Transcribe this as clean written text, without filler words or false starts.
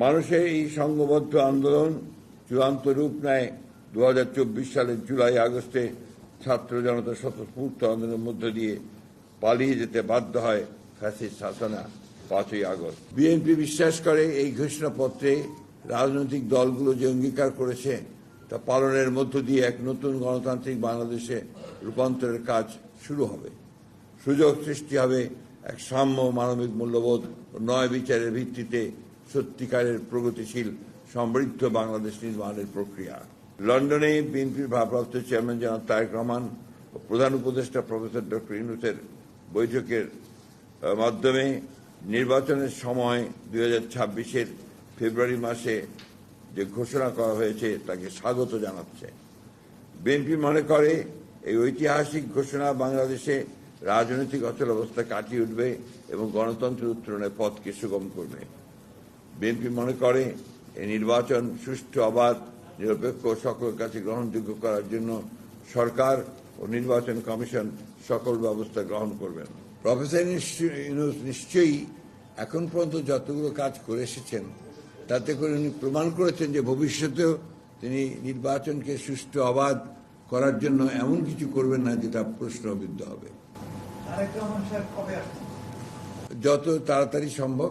মানুষের এই সংঘবদ্ধ আন্দোলন চূড়ান্ত রূপ নেয় 2024 সালের জুলাই আগস্টে ছাত্র জনতা স্বতঃস্ফূর্ত আন্দোলনের মধ্য দিয়ে পালিয়ে যেতে বাধ্য হয় ফ্যাসিস্ট শাসনা 5ই আগস্ট। বিএনপি বিশ্বাস করে এই ঘোষণাপত্রে রাজনৈতিক দলগুলো যে অঙ্গীকার করেছে তা পালনের মধ্য দিয়ে এক নতুন গণতান্ত্রিক বাংলাদেশে রূপান্তরের কাজ শুরু হবে। সুযোগ সৃষ্টি হবে এক সাম্য, মানবিক মূল্যবোধ ও ন্যায় বিচারের ভিত্তিতে সত্যিকারের প্রগতিশীল সমৃদ্ধ বাংলাদেশ নির্মাণের প্রক্রিয়া। লন্ডনে বিএনপির ভারপ্রাপ্ত চেয়ারম্যান জনাব তারেক রহমান ও প্রধান উপদেষ্টা প্রফেসর ডক্টর ইউনূসের বৈঠকের মাধ্যমে নির্বাচনের সময় 2026-এর ফেব্রুয়ারি মাসে যে ঘোষণা করা হয়েছে তাকে স্বাগত জানাচ্ছে। বিএনপি মনে করে এই ঐতিহাসিক ঘোষণা বাংলাদেশে রাজনৈতিক অচলাবস্থা কাটিয়ে উঠবে এবং গণতন্ত্রের উত্তরণের পথকে সুগম করবে। বিএনপি মনে করে এই নির্বাচন সুষ্ঠু, অবাধ, নিরপেক্ষ ও সকলের কাছে গ্রহণযোগ্য করার জন্য সরকার ও নির্বাচন কমিশন সকল ব্যবস্থা গ্রহণ করবেন। প্রফেসর ইউনূস নিশ্চয়ই এখন পর্যন্ত যতগুলো কাজ করে এসেছেন তাতে করে উনি প্রমাণ করেছেন যে ভবিষ্যতেও তিনি নির্বাচনকে সুষ্ঠু, অবাধ করার জন্য এমন কিছু করবেন না যেটা প্রশ্নবিদ্ধ হবে। যত তাড়াতাড়ি সম্ভব